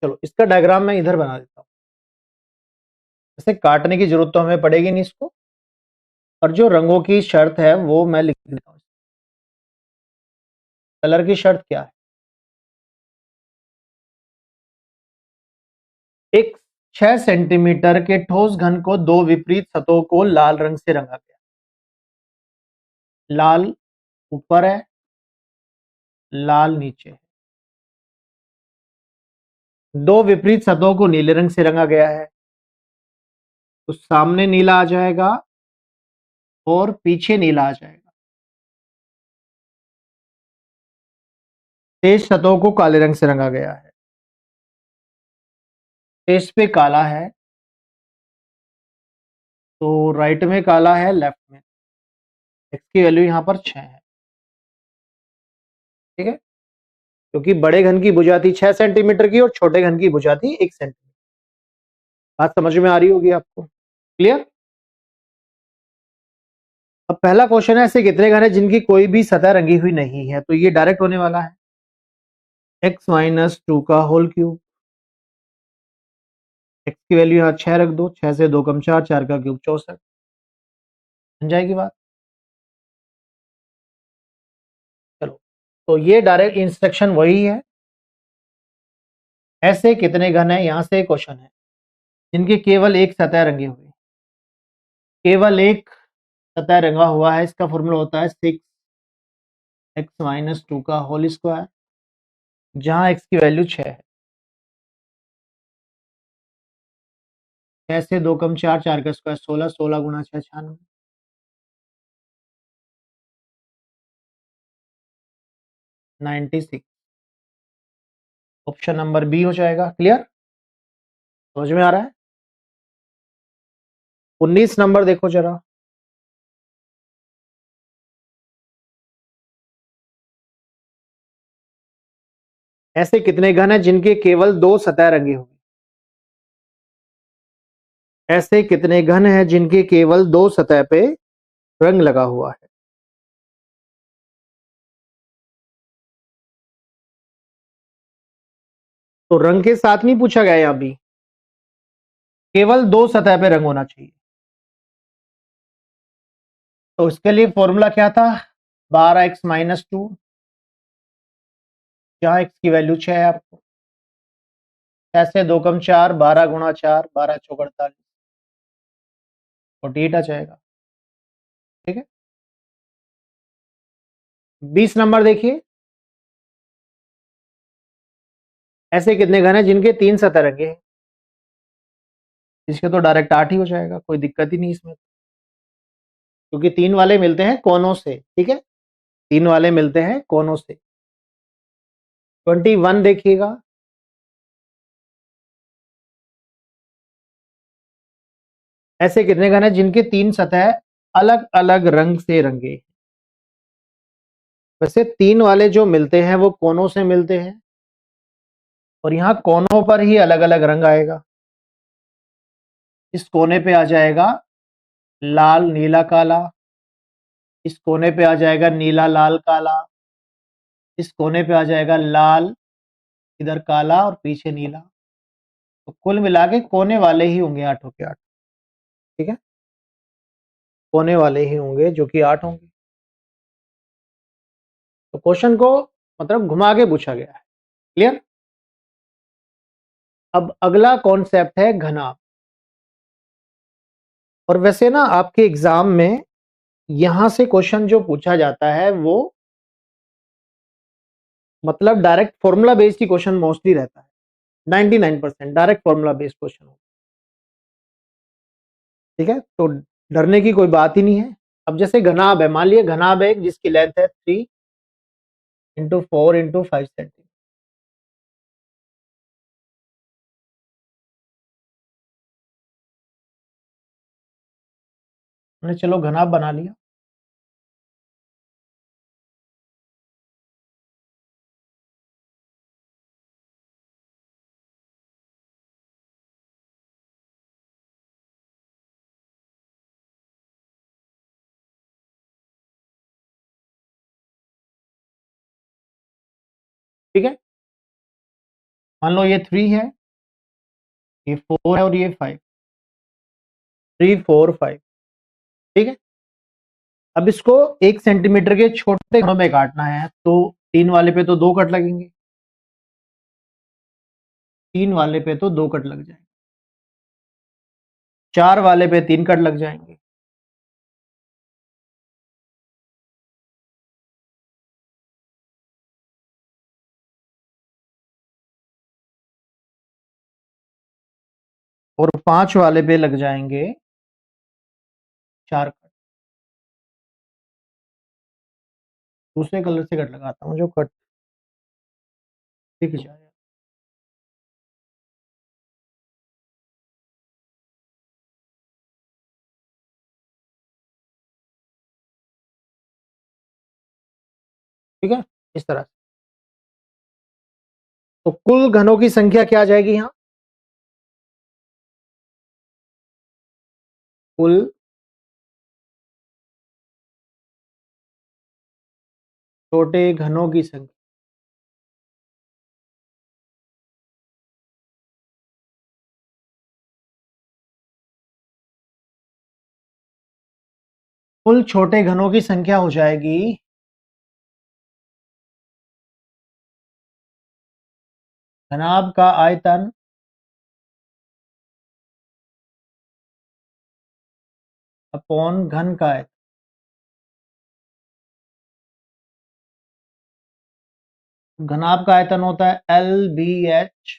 चलो, इसका डायग्राम मैं इधर बना देता हूं, इसे काटने की जरूरत तो हमें पड़ेगी नहीं इसको, और जो रंगों की शर्त है वो मैं लिख देता हूं। कलर की शर्त क्या है, एक 6 सेंटीमीटर के ठोस घन को 2 विपरीत सतहों को लाल रंग से रंगा गया। लाल ऊपर है, लाल नीचे है। 2 विपरीत सतहों को नीले रंग से रंगा गया है, तो सामने नीला आ जाएगा और पीछे नीला आ जाएगा। शेष सतहों को काले रंग से रंगा गया है, शेष पे काला है, तो राइट में काला है, लेफ्ट में। एक्स की वैल्यू यहां पर 6 है। ठीक है, क्योंकि बड़े घन की भुजा थी 6 सेंटीमीटर की और छोटे घन की भुजा थी 1 सेंटीमीटर। बात समझ में आ रही होगी आपको? क्लियर? अब पहला क्वेश्चन है, ऐसे कितने घन है जिनकी कोई भी सतह रंगी हुई नहीं है, तो ये डायरेक्ट होने वाला है, x माइनस 2 का होल क्यूब। एक्स की वैल्यू यहाँ 6 रख दो, 6 से 2 कम 4, 4 का क्यूब 64। समझ जाएगी बात? चलो, तो ये डायरेक्ट इंस्ट्रक्शन वही है। ऐसे कितने घन है, यहां से क्वेश्चन है, जिनकी केवल एक सतह रंगी हुई, केवल एक सतह रंगा हुआ है। इसका फॉर्मूला होता है 6x माइनस 2 का होल स्क्वायर, जहां x की वैल्यू 6 है। 6 से 2 कम 4, 4 का स्क्वायर 16, 16 गुना 6 96, 96। ऑप्शन नंबर बी हो जाएगा। क्लियर? समझ में आ रहा है? 19 नंबर देखो जरा, ऐसे कितने घन है जिनके केवल 2 सतह रंगी हुई, ऐसे कितने घन है जिनके केवल 2 सतह पे रंग लगा हुआ है। तो रंग के साथ नहीं पूछा गया यहां भी, केवल 2 सतह पे रंग होना चाहिए। तो इसके लिए फॉर्मूला क्या था, 12x माइनस 2, जहां x की वैल्यू 6 है आपको, 6 से 2 कम 4, 12 गुणा 4, 12 चौक 48, 48 आ जाएगा। ठीक है, 20 नंबर देखिए, ऐसे कितने घन है जिनके 3 सतह रंगे हैं? इसके तो डायरेक्ट 8 ही हो जाएगा, कोई दिक्कत ही नहीं इसमें, क्योंकि 3 वाले मिलते हैं कोनों से, ठीक है, 3 वाले मिलते हैं कोनों से। 21 देखिएगा, ऐसे कितने घन है जिनके 3 सतह अलग अलग रंग से रंगे? वैसे 3 वाले जो मिलते हैं वो कोनों से मिलते हैं, और यहां कोनों पर ही अलग अलग रंग आएगा। इस कोने पे आ जाएगा लाल नीला काला, इस कोने पे आ जाएगा नीला लाल काला, इस कोने पे आ जाएगा लाल, इधर काला और पीछे नीला। तो कुल मिला के कोने वाले ही होंगे 8 के 8, ठीक है, कोने वाले ही होंगे जो कि 8 होंगे। तो क्वेश्चन को मतलब घुमा के पूछा गया है। क्लियर? अब अगला कॉन्सेप्ट है घनाभ। और वैसे ना आपके एग्जाम में यहां से क्वेश्चन जो पूछा जाता है वो मतलब डायरेक्ट फॉर्मूला बेस्ड ही क्वेश्चन मोस्टली रहता है। 99% डायरेक्ट फॉर्मूला बेस्ड क्वेश्चन होगा, ठीक है, तो डरने की कोई बात ही नहीं है। अब जैसे घनाभ है, मान लिया घनाभ है जिसकी लेंथ है 3 × 4 × 5 सेंटीमीटर। हमने चलो घनाभ बना लिया। ठीक है, मान लो ये 3 है, ये 4 है और ये 5, 3 4 5, ठीक है। अब इसको 1 सेंटीमीटर के छोटे घनों में काटना है, तो 3 वाले पे तो 2 कट लगेंगे, 3 वाले पे तो 2 कट लग जाएंगे, 4 वाले पे 3 कट लग जाएंगे, और 5 वाले पे लग जाएंगे 4 कट। दूसरे कलर से कट लगाता हूँ जो कट दिख जाए। ठीक है, इस तरह से। तो कुल घनों की संख्या क्या आ जाएगी यहां? कुल छोटे घनों की संख्या, कुल छोटे घनों की संख्या हो जाएगी घनाभ का आयतन अपॉन घन का आयतन। घनाभ का आयतन होता है LBH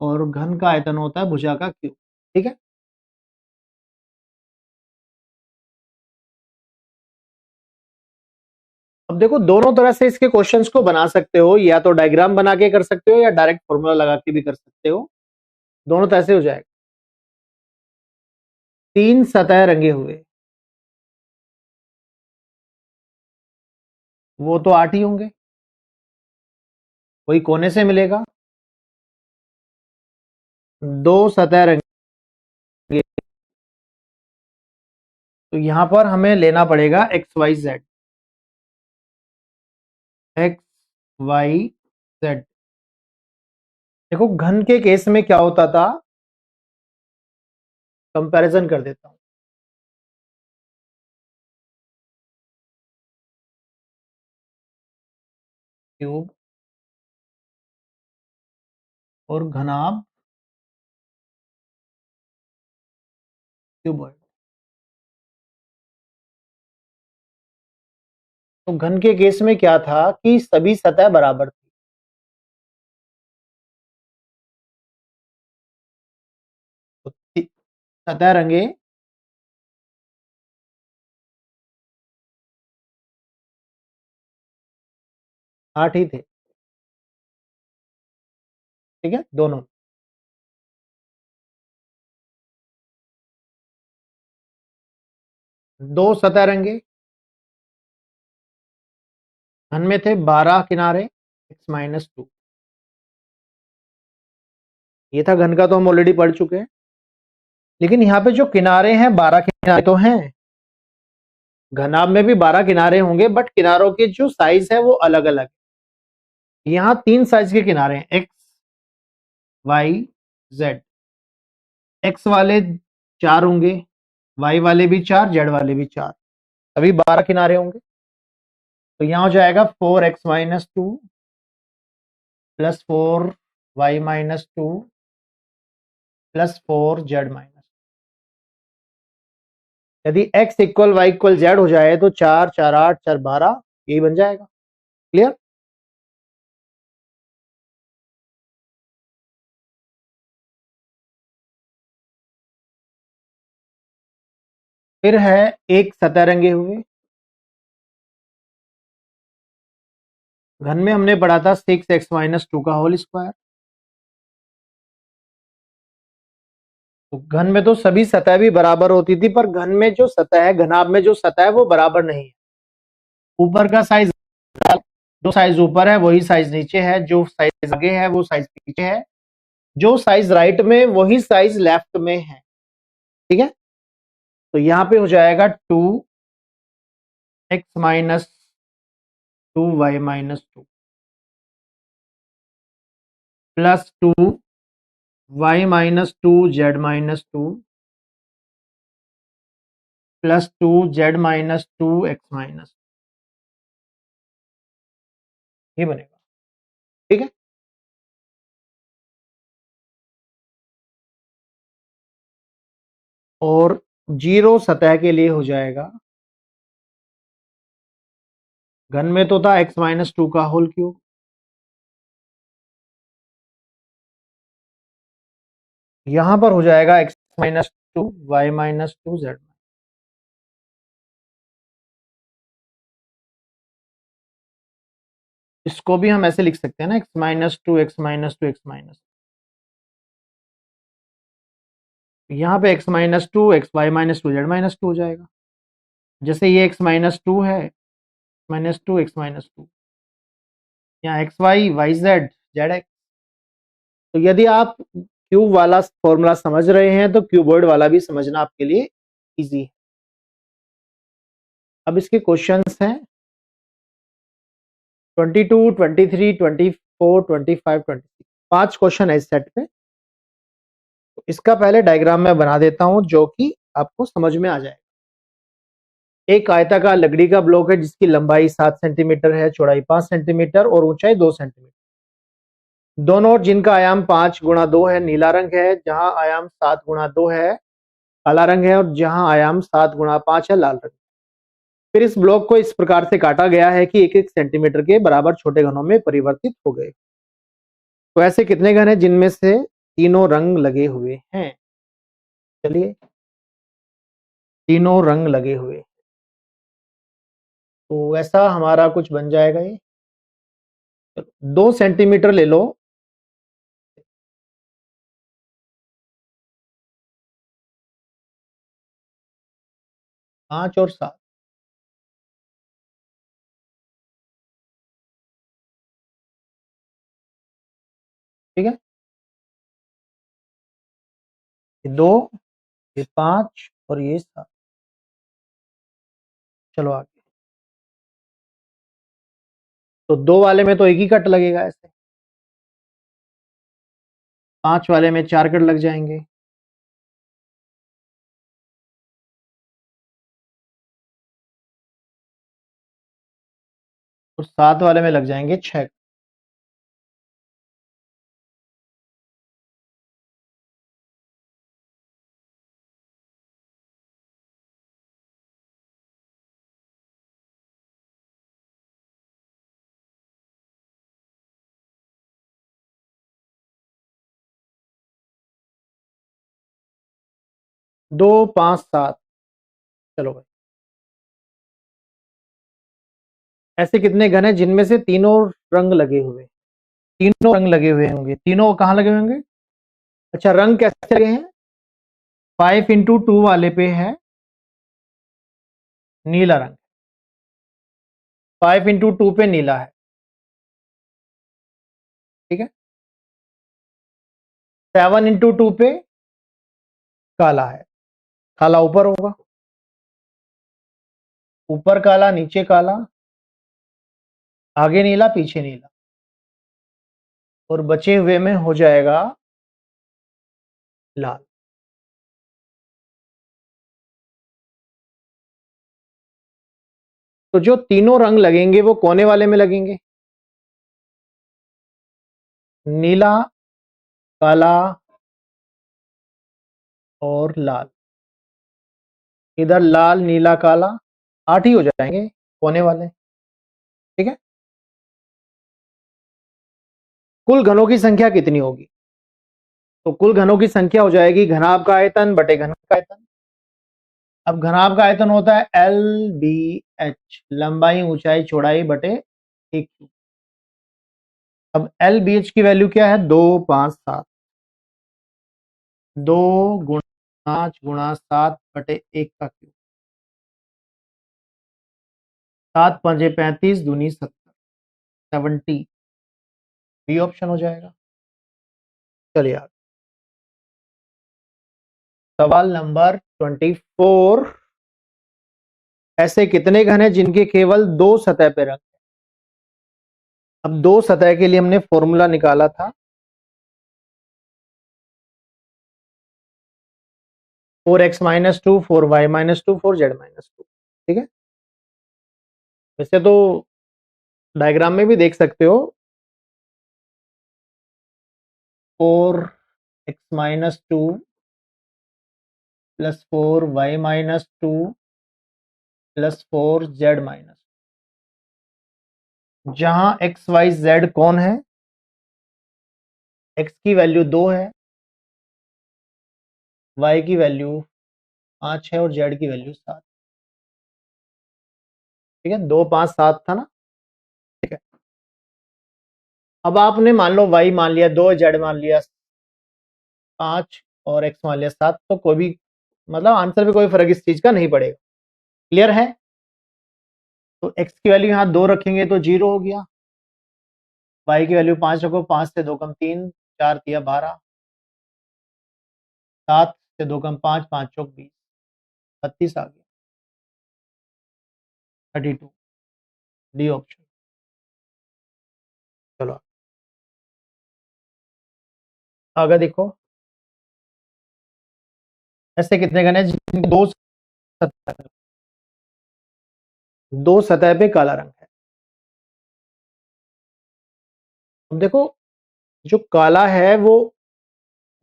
और घन का आयतन होता है भुजा का Q, ठीक है। अब देखो दोनों तरह से इसके क्वेश्चंस को बना सकते हो, या तो डायग्राम बना के कर सकते हो या डायरेक्ट फॉर्मूला लगा के भी कर सकते हो, दोनों तरह से हो जाएगा। 3 सतह रंगे हुए, वो तो 8 ही होंगे, वही कोने से मिलेगा। 2 सतह रंगे, तो यहां पर हमें लेना पड़ेगा XYZ, XYZ। देखो घन के केस में क्या होता था, कंपैरिजन कर देता हूं। क्यूब और घनाभ क्यूबॉइड। तो घन के केस में क्या था कि सभी सतह बराबर थी, सतह रंगे 8 ही थे, ठीक है, दोनों। दो सतह रंगे, घन में थे 12 किनारे x-2। ये था घन का, तो हम ऑलरेडी पढ़ चुके हैं। लेकिन यहाँ पे जो किनारे हैं 12 किनारे तो हैं, घनाभ में भी 12 किनारे होंगे, बट किनारों के जो साइज है वो अलग अलग। यहाँ 3 साइज के किनारे हैं, x y z। x वाले 4 होंगे, y वाले भी 4, z वाले भी 4, अभी 12 किनारे होंगे। तो यहाँ हो जाएगा 4x-2 plus 4y-2 plus 4z-। यदि x equal y equal z हो जाए तो 4 4 8 4 12 यही बन जाएगा। क्लियर? फिर है एक सतह रंगे हुए। घन में हमने पढ़ा था 6x-2 का होल स्क्वायर। तो घन में तो सभी सतह भी बराबर होती थी, पर घन में जो सतह है, घनाभ में जो सतह है वो बराबर नहीं है। ऊपर का साइज, जो साइज ऊपर है वही साइज नीचे है, जो साइज आगे है वो साइज पीछे है, जो साइज राइट में वही साइज लेफ्ट में है। ठीक है, तो यहां पे हो जाएगा 2x-2y-2 plus 2y-2z-2 plus 2z-2x-, ये बनेगा। ठीक है, और जीरो सतह के लिए हो जाएगा, घन में तो था x-2 का होल क्यूब, यहां पर हो जाएगा x-2 y-2 z। इसको भी हम ऐसे लिख सकते हैं ना, x-2 x-2 x-, यहाँ पे x-2 x y-2 z-2 हो जाएगा। जैसे ये x-2 है, -2 x-2, यहाँ x y y z z x. तो यदि आप क्यूब वाला फॉर्मूला समझ रहे हैं तो क्यूबॉइड वाला भी समझना आपके लिए इजी है। अब इसके क्वेश्चंस हैं 22, 23, 24, 25, 26, 5 क्वेश्चन है इस सेट पे। तो इसका पहले डायग्राम मैं बना देता हूं जो कि आपको समझ में आ जाएगा। एक आयताकार लकड़ी का ब्लॉक है जिसकी लंबाई 7 सेंटीमीटर है, चौड़ाई 5 सेंटीमीटर और ऊंचाई 2 सेंटीमीटर। दोनों ओर जिनका आयाम 5x2 है, नीला रंग है, जहां आयाम 7x2 है काला रंग है, और जहां आयाम 7x5 है लाल रंग। फिर इस ब्लॉक को इस प्रकार से काटा गया है कि 1-1 सेंटीमीटर के बराबर छोटे घनों में परिवर्तित हो गए। तो ऐसे कितने घन हैं जिनमें से तीनों रंग लगे हुए हैं? चलिए, तीनों रंग लगे हुए। तो ऐसा हमारा कुछ बन जाएगा ये। 2 सेंटीमीटर ले लो, 5 और 7, ठीक है, ये 2, ये 5 और ये 7। चलो आगे। तो 2 वाले में तो एक ही कट लगेगा ऐसे, 5 वाले में 4 कट लग जाएंगे, और 7 वाले में लग जाएंगे 6। 2 5 7। चलो भाई, ऐसे कितने घन हैं जिनमें से तीनों रंग लगे हुए, तीनों रंग लगे हुए होंगे? तीनों कहाँ लगे हुए होंगे? अच्छा, रंग कैसे लगे हैं? 5 into 2 वाले पे है नीला रंग, 5 into 2 पे नीला है, ठीक है। 7 into 2 पे काला है, काला ऊपर होगा, ऊपर काला नीचे काला, आगे नीला पीछे नीला, और बचे हुए में हो जाएगा लाल। तो जो तीनों रंग लगेंगे वो कोने वाले में लगेंगे, नीला, काला और लाल। इधर लाल नीला काला, 8 ही हो जाएंगे कोने वाले, ठीक है। कुल घनों की संख्या कितनी होगी? तो कुल घनों की संख्या हो जाएगी घनाभ का आयतन बटे घन का आयतन। अब घनाभ का आयतन होता है एल बी एच, लंबाई ऊंचाई चौड़ाई बटे एक। अब एल बी एच की वैल्यू क्या है? 2 5 7, 2 गुणा 5 गुणा 7 बटे 1 का क्यूब, 7 पंजे 35 दूनी 70, 70 बी ऑप्शन हो जाएगा। चलिए सवाल नंबर 24, ऐसे कितने घन हैं जिनके केवल 2 सतह पे रंग है? अब 2 सतह के लिए हमने फॉर्मूला निकाला था, 4x - 2 4y - 2 4z - 2, ठीक है। वैसे तो डायग्राम में भी देख सकते हो, 4x - 2 plus 4y - 2 plus 4z minus, जहां x y z कौन है? x की वैल्यू 2 है, y की वैल्यू 5 है और z की वैल्यू 7, ठीक है। 2 5 7 था ना, ठीक है। अब आपने मान लो y मान लिया 2, z मान लिया 5 और x मान लिया 7, तो कोई भी मतलब आंसर में कोई फर्क इस चीज का नहीं पड़ेगा, क्लियर है। तो x की वैल्यू यहाँ 2 रखेंगे तो 0 हो गया, y की वैल्यू 5 रखो, 5 से 2 कम 3, 4 तिया 12, 7 से 2 कम 5, 5 चौक 20, 32 आ गया, 32 डी ऑप्शन। चलो आगे देखो, ऐसे कितने घन है जिनके दो सतह पे काला रंग है? अब देखो, जो काला है वो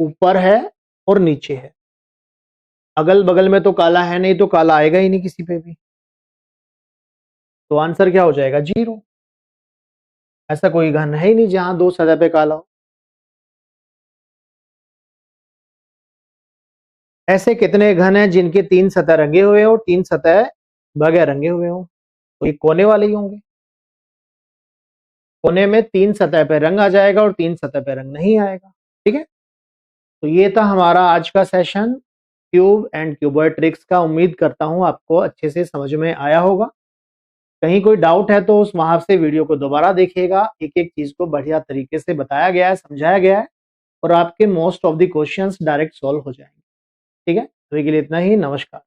ऊपर है और नीचे है, अगल बगल में तो काला है नहीं, तो काला आएगा ही नहीं किसी पे भी, तो आंसर क्या हो जाएगा? 0। ऐसा कोई घन है ही नहीं जहां 2 सतह पे काला हो। ऐसे कितने घन हैं जिनके 3 सतह रंगे हुए हो, 3 सतह बगैर रंगे हुए हो? तो ये कोने वाले ही होंगे, कोने में 3 सतह पे रंग आ जाएगा और 3 सतह पे रंग नहीं आएगा, ठीक है। तो ये था हमारा आज का session cube and cuboid tricks का। उम्मीद करता हूं आपको अच्छे से समझ में आया होगा। कहीं कोई डाउट है तो उस वहां से वीडियो को दोबारा देखिएगा, एक एक चीज को बढ़िया तरीके से बताया गया है, समझाया गया है, और आपके most of the questions direct solve हो जाएंगे, ठीक है। अभी के लिए इतना ही, नमस्कार।